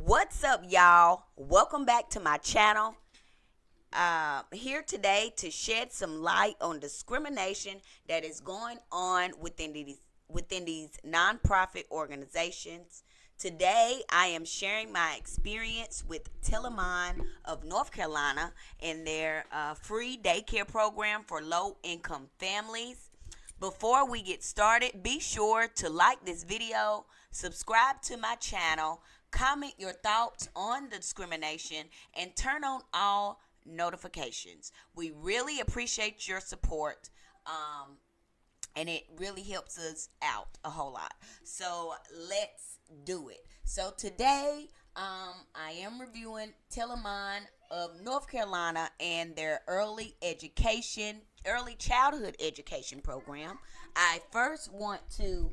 What's up, y'all? Welcome back to my channel. Here today to shed some light on discrimination that is going on within these nonprofit organizations. Today, I am sharing my experience with Telamon of North Carolina and their free daycare program for low-income families. Before we get started, be sure to like this video, subscribe to my channel, comment your thoughts on the discrimination, and turn on all notifications. We really appreciate your support, and it really helps us out a whole lot. So let's do it. So today, I am reviewing Telamon of North Carolina and their early childhood education program. I first want to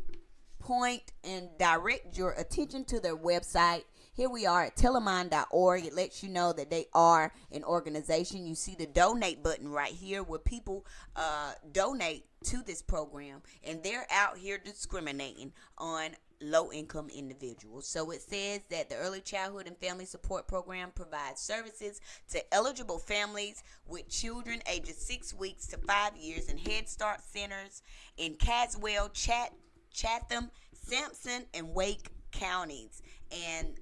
point and direct your attention to their website. Here we are at telamon.org. It lets you know that they are an organization. You see the donate button right here where people donate to this program, and they're out here discriminating on low-income individuals. So it says that the Early Childhood and Family Support Program provides services to eligible families with children ages 6 weeks to 5 years in Head Start centers in Caswell, Chatham, Sampson, and Wake counties. And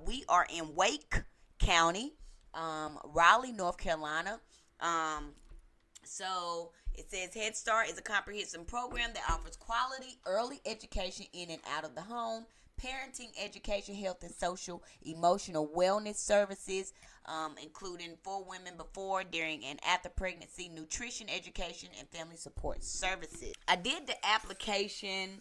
we are in Wake County, Raleigh, North Carolina. So it says Head Start is a comprehensive program that offers quality early education in and out of the home, parenting, education, health, and social emotional wellness services, including for women before, during, and after pregnancy, nutrition, education, and family support services. I did the application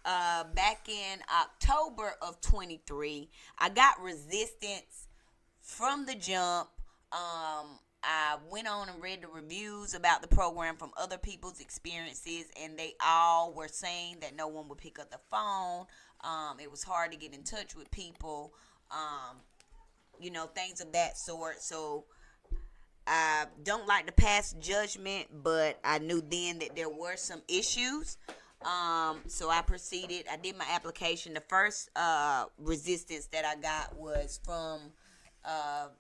back in October of 23. I got resistance from the jump. I went on and read the reviews about the program from other people's experiences, and they all were saying that no one would pick up the phone. It was hard to get in touch with people, things of that sort. So I don't like to pass judgment, but I knew then that there were some issues. So I proceeded. I did my application. The first resistance that I got was from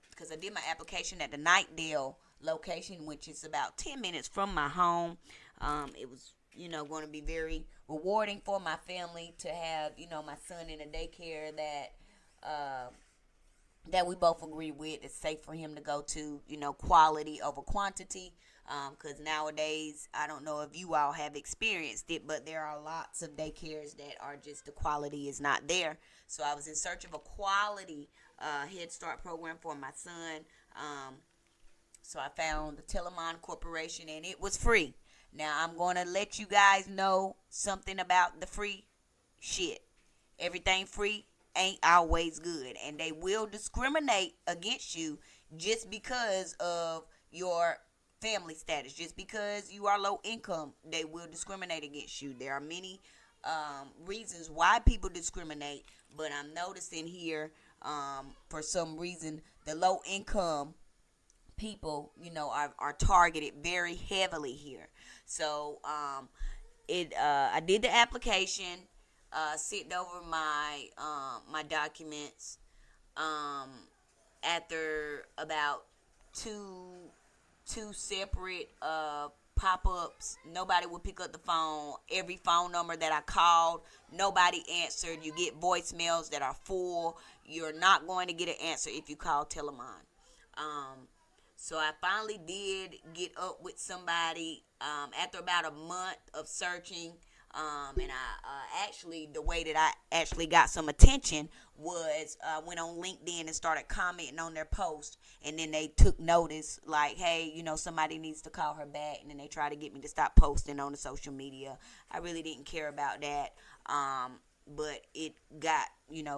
because I did my application at the Nightdale location, which is about 10 minutes from my home. It was, going to be very rewarding for my family to have, my son in a daycare that we both agree with. It's safe for him to go to, quality over quantity. Because nowadays, I don't know if you all have experienced it, but there are lots of daycares that are just the quality is not there. So I was in search of a quality Head Start program for my son. So I found the Telamon Corporation, and it was free. Now, I'm going to let you guys know something about the free shit. Everything free ain't always good, and they will discriminate against you just because of your family status. Just because you are low income, they will discriminate against you. There are many reasons why people discriminate, but I'm noticing here, for some reason, the low income people, are targeted very heavily here. So I did the application, sent over my documents, after about two separate pop-ups. Nobody would pick up the phone. Every phone number that I called, nobody answered. You get voicemails that are full. You're not going to get an answer if you call Telamon. So I finally did get up with somebody after about a month of searching. And I actually, the way that I actually got some attention was went on LinkedIn and started commenting on their post, and then they took notice, like, hey, somebody needs to call her back, and then they tried to get me to stop posting on the social media. I really didn't care about that, but it got,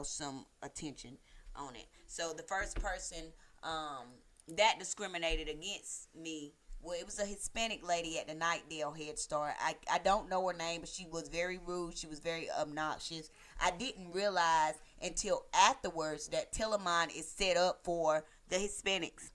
some attention on it. So the first person that discriminated against me, well, it was a Hispanic lady at the Nightdale Head Start. I don't know her name, but she was very rude. She was very obnoxious. I didn't realize until afterwards that Telamon is set up for the Hispanics.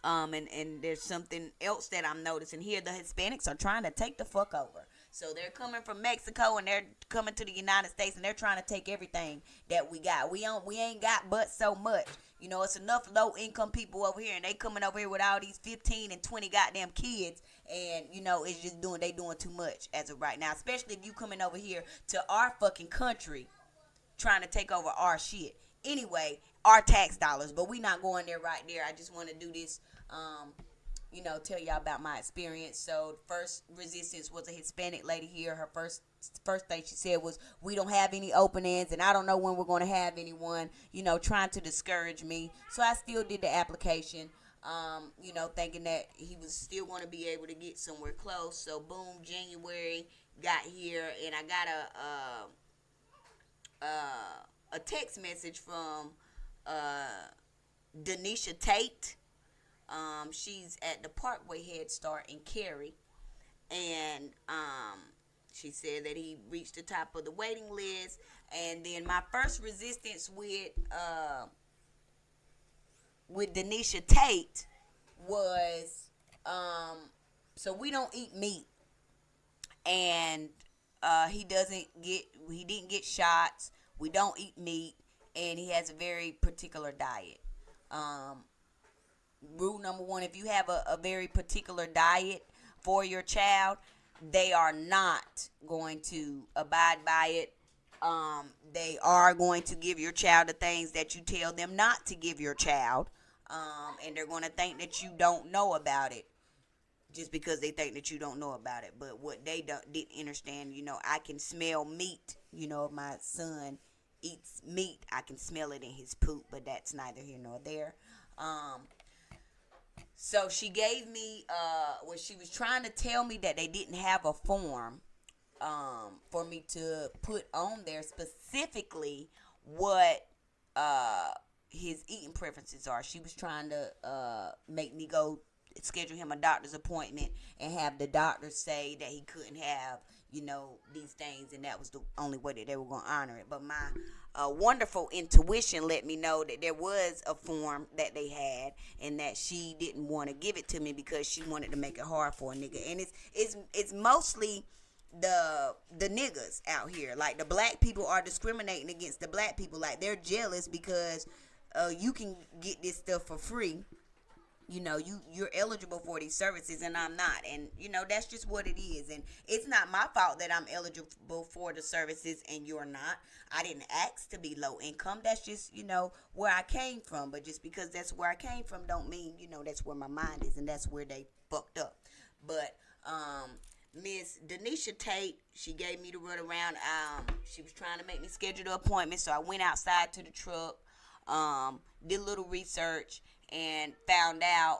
And there's something else that I'm noticing here. The Hispanics are trying to take the fuck over. So they're coming from Mexico and they're coming to the United States and they're trying to take everything that we got. We ain't got but so much. You know, it's enough low income people over here and they coming over here with all these 15 and 20 goddamn kids, and you know, it's just they doing too much as of right now. Especially if you coming over here to our fucking country trying to take over our shit. Anyway, our tax dollars, but we not going there right there. I just want to do this tell y'all about my experience. So the first resistance was a Hispanic lady here. Her first thing she said was, we don't have any openings and I don't know when we're going to have anyone, trying to discourage me. So I still did the application, thinking that he was still going to be able to get somewhere close. So boom, January got here and I got a text message from Denisha Tate. She's at the Parkway Head Start in Cary, and she said that he reached the top of the waiting list. And then my first resistance with Denisha Tate was, so we don't eat meat, and he didn't get shots. We don't eat meat, and he has a very particular diet. Rule number one, if you have a very particular diet for your child, they are not going to abide by it. They are going to give your child the things that you tell them not to give your child, and they're going to think that you don't know about it just because they think that you don't know about it. But what they didn't understand, I can smell meat. If my son eats meat, I can smell it in his poop, but that's neither here nor there. So she gave me, when she was trying to tell me that they didn't have a form for me to put on there specifically what his eating preferences are. She was trying to make me go schedule him a doctor's appointment and have the doctor say that he couldn't have, these things, and that was the only way that they were going to honor it. But my wonderful intuition let me know that there was a form that they had, and that she didn't want to give it to me because she wanted to make it hard for a nigga. And it's mostly the niggas out here. Like, the black people are discriminating against the black people. Like, they're jealous because you can get this stuff for free. You're eligible for these services and I'm not, and that's just what it is. And it's not my fault that I'm eligible for the services and you're not. I didn't ask to be low income. That's just where I came from. But just because that's where I came from don't mean that's where my mind is, and that's where they fucked up. But Miss Denisha Tate, she gave me the run around. She was trying to make me schedule the appointment, so I went outside to the truck, did a little research, and found out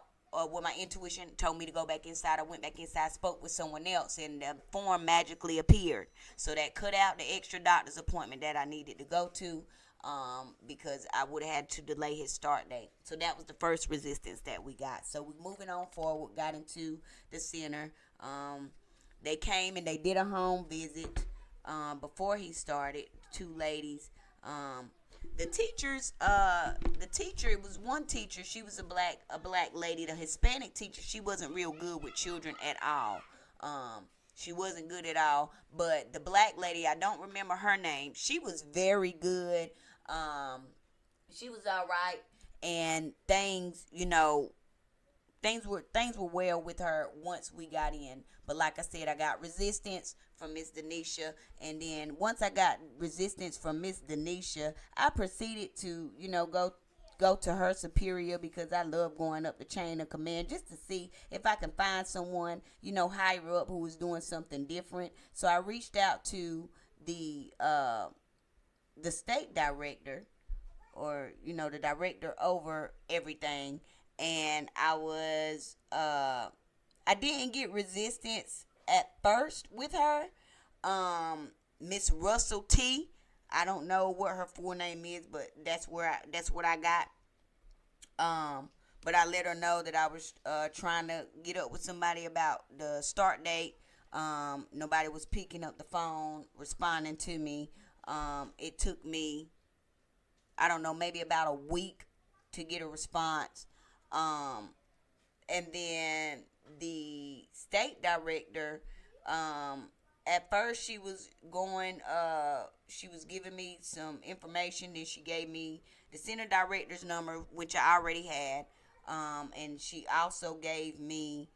what my intuition told me to go back inside. I went back inside, spoke with someone else, and the form magically appeared. So that cut out the extra doctor's appointment that I needed to go to, because I would have had to delay his start date. So that was the first resistance that we got. So we moving on forward, got into the center. They came and they did a home visit before he started. Two ladies. The teacher, it was one teacher. She was a black lady. The Hispanic teacher, she wasn't real good with children at all. She wasn't good at all. But the black lady, I don't remember her name. She was very good. She was all right, and things were well with her once we got in. But like I said, I got resistance from Miss Denisha, and then once I got resistance from Miss Denisha, I proceeded to go to her superior, because I love going up the chain of command just to see if I can find someone higher up who was doing something different. So I reached out to the state director, or the director over everything, and I didn't get resistance at first with her. Miss Russell T. I don't know what her full name is, but that's what I got. But I let her know that I was trying to get up with somebody about the start date. Nobody was picking up the phone, responding to me. It took me, I don't know, maybe about a week to get a response. And then the state director At first she was giving me some information, then she gave me the center director's number, which I already had, and she also gave me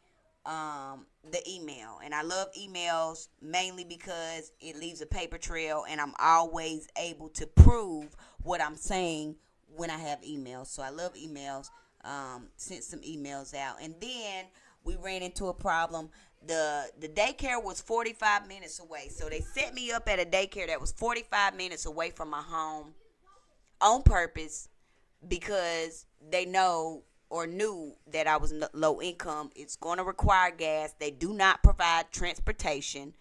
the email. And I love emails mainly because it leaves a paper trail, and I'm always able to prove what I'm saying when I have emails. So I love emails. Sent some emails out, and then we ran into a problem. The daycare was 45 minutes away, so they set me up at a daycare that was 45 minutes away from my home on purpose because they know or knew that I was low income. It's going to require gas. They do not provide transportation.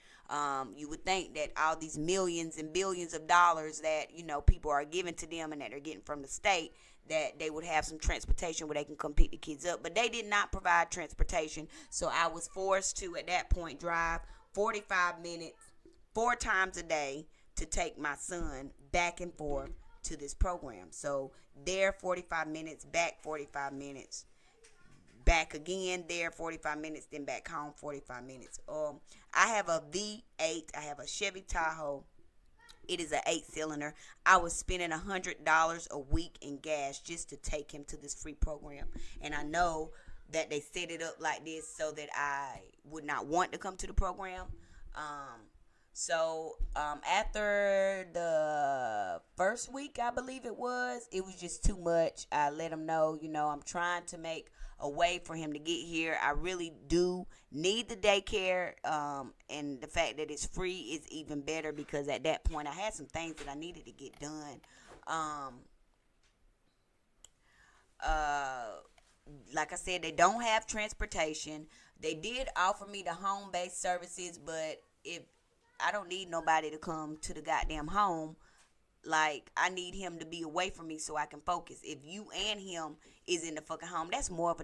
You would think that all these millions and billions of dollars that people are giving to them and that they're getting from the state, that they would have some transportation where they can come pick the kids up, but they did not provide transportation. So I was forced to at that point drive 45 minutes 4 times a day to take my son back and forth to this program. So there 45 minutes, back 45 minutes, back again there 45 minutes, then back home 45 minutes. I have a V8. I have a Chevy Tahoe. It is an 8-cylinder. I was spending $100 a week in gas just to take him to this free program. And I know that they set it up like this so that I would not want to come to the program. After the first week, I believe it was just too much. I let him know, I'm trying to make a way for him to get here. I really do need the daycare, and the fact that it's free is even better because at that point I had some things that I needed to get done. Um, uh, like I said, they don't have transportation. They did offer me the home-based services, but if I don't need nobody to come to the goddamn home, like I need him to be away from me so I can focus. If you and him is in the fucking home, that's more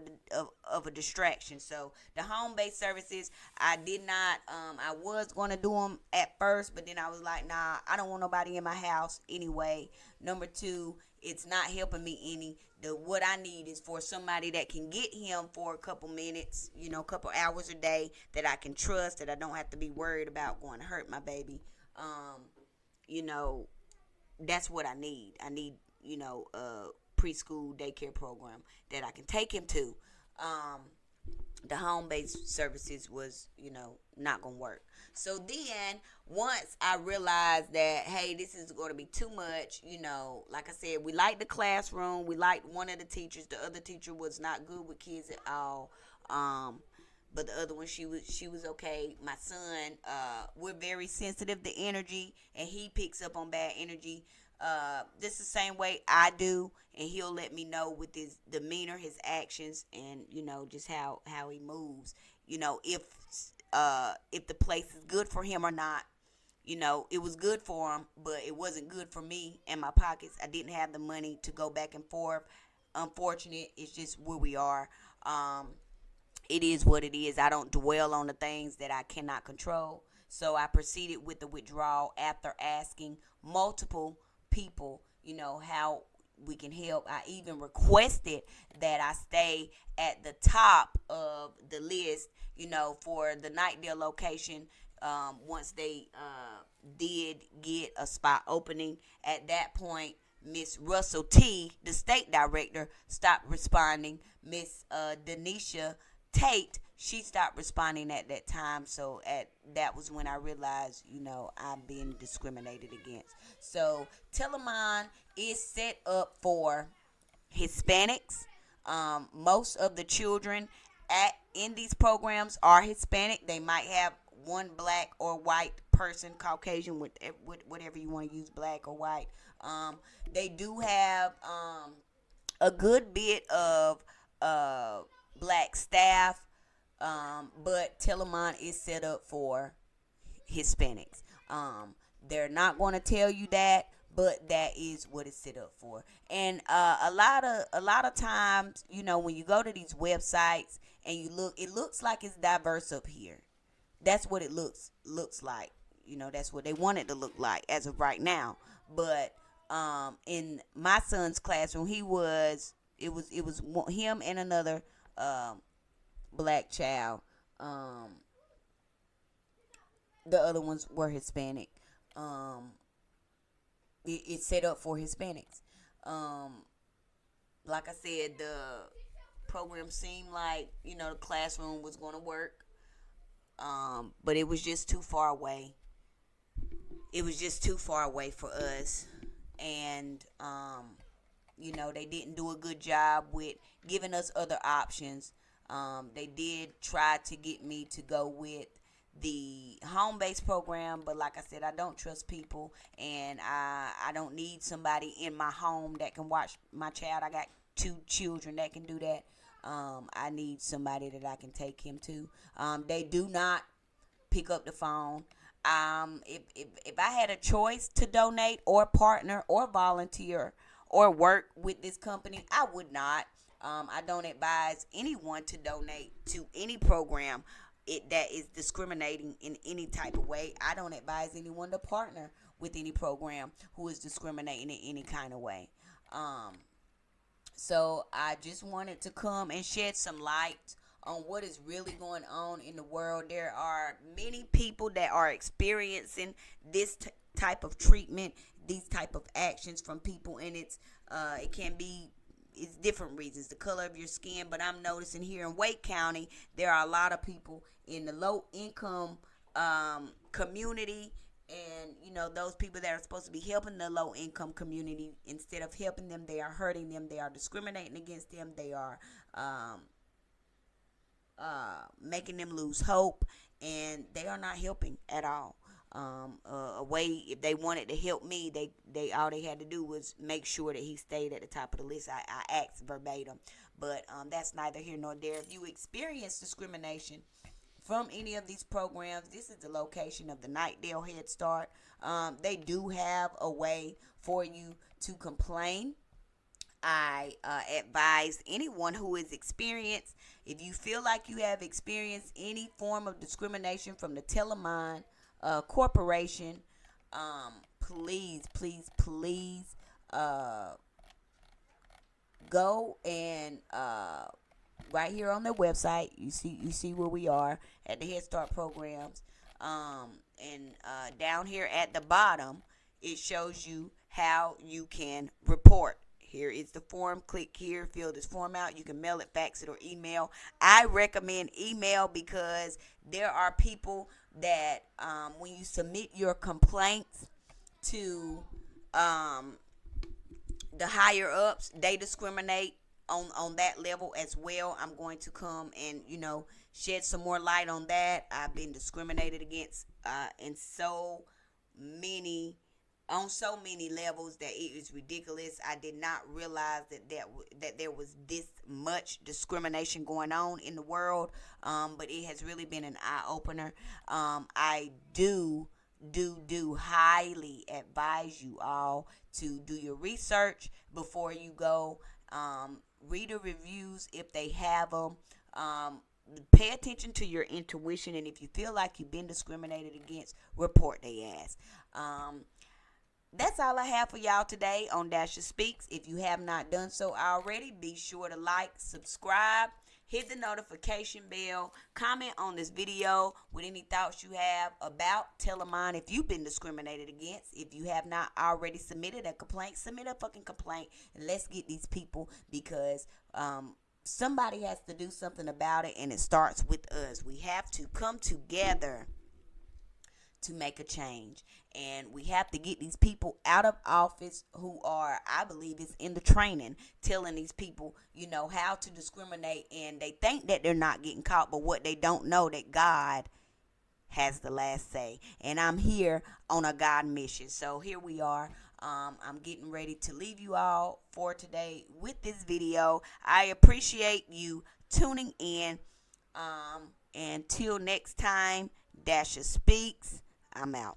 of a distraction. So the home based services, I did not. I was gonna do them at first, but then I was like, nah, I don't want nobody in my house anyway. Number two, it's not helping me any. What I need is for somebody that can get him for a couple minutes, a couple hours a day that I can trust, that I don't have to be worried about going to hurt my baby. You know, that's what I need. I need, a preschool daycare program that I can take him to. Um, the home based services was, not gonna work. So then once I realized that, hey, this is gonna be too much, like I said, we liked the classroom, we liked one of the teachers. The other teacher was not good with kids at all. But the other one, she was okay. My son, we're very sensitive to energy, and he picks up on bad energy. Just the same way I do, and he'll let me know with his demeanor, his actions, and just how he moves. If the place is good for him or not. It was good for him, but it wasn't good for me and my pockets. I didn't have the money to go back and forth. Unfortunate, it's just where we are. It is what it is. I don't dwell on the things that I cannot control. So I proceeded with the withdrawal after asking multiple people, how we can help. I even requested that I stay at the top of the list, for the Nightdale location. Once they did get a spot opening, at that point, Miss Russell T, the state director, stopped responding. Miss Denisha Tate, she stopped responding at that time. So that was when I realized, I'm being discriminated against. So Telamon is set up for Hispanics. Most of the children in these programs are Hispanic. They might have one black or white person, Caucasian, with whatever you want to use, black or white. They do have a good bit of black staff, but Telamon is set up for Hispanics. They're not going to tell you that, but that is what it's set up for. And a lot of times, when you go to these websites and you look, it looks like it's diverse up here. That's what it looks like. That's what they want it to look like as of right now. But in my son's classroom, it was him and another black child. The other ones were Hispanic. Um, it's set up for Hispanics. Um, like I said, the program seemed like the classroom was going to work, but it was just too far away. It was just too far away for us, and they didn't do a good job with giving us other options. They did try to get me to go with the home based program, but like I said, I don't trust people, and I don't need somebody in my home that can watch my child. I got two children that can do that. I need somebody that I can take him to. They do not pick up the phone. If I had a choice to donate or partner or volunteer or work with this company, I would not. I don't advise anyone to donate to any program that is discriminating in any type of way. I don't advise anyone to partner with any program who is discriminating in any kind of way. So I just wanted to come and shed some light on what is really going on in the world. There are many people that are experiencing this type of treatment, these type of actions from people, and it can be it's different reasons, the color of your skin. But I'm noticing here in Wake County, there are a lot of people in the low income community, and those people that are supposed to be helping the low income community, instead of helping them, they are hurting them. They are discriminating against them. They are making them lose hope, and they are not helping at all. A way, if they wanted to help me, they all they had to do was make sure that he stayed at the top of the list. I asked verbatim, but that's neither here nor there. If you experience discrimination from any of these programs, this is the location of the Nightdale Head Start. They do have a way for you to complain. I advise anyone who is experienced, if you feel like you have experienced any form of discrimination from the Telamon corporation, please, please, please go and right here on their website, you see where we are at the Head Start programs, and down here at the bottom, it shows you how you can report. Here is the form. Click here, fill this form out. You can mail it, fax it, or email. I recommend email because there are people that when you submit your complaints to the higher ups, they discriminate on that level as well. I'm going to come and shed some more light on that. I've been discriminated against in so many levels that it is ridiculous. I did not realize that there was this much discrimination going on in the world, but it has really been an eye opener. I do highly advise you all to do your research before you go. Read the reviews if they have them. Pay attention to your intuition, and if you feel like you've been discriminated against, report their ass. That's all I have for y'all today on Dasha Speaks. If you have not done so already, be sure to like, subscribe, hit the notification bell, comment on this video with any thoughts you have about Telamon. If you've been discriminated against, if you have not already submitted a complaint, submit a fucking complaint, and let's get these people, because somebody has to do something about it, and it starts with us. We have to come together to make a change, and we have to get these people out of office who are, I believe, is in the training, telling these people how to discriminate, and they think that they're not getting caught, but what they don't know, that God has the last say, and I'm here on a God mission. So here we are. I'm getting ready to leave you all for today with this video. I appreciate you tuning in. Until next time, Dasha Speaks. I'm out.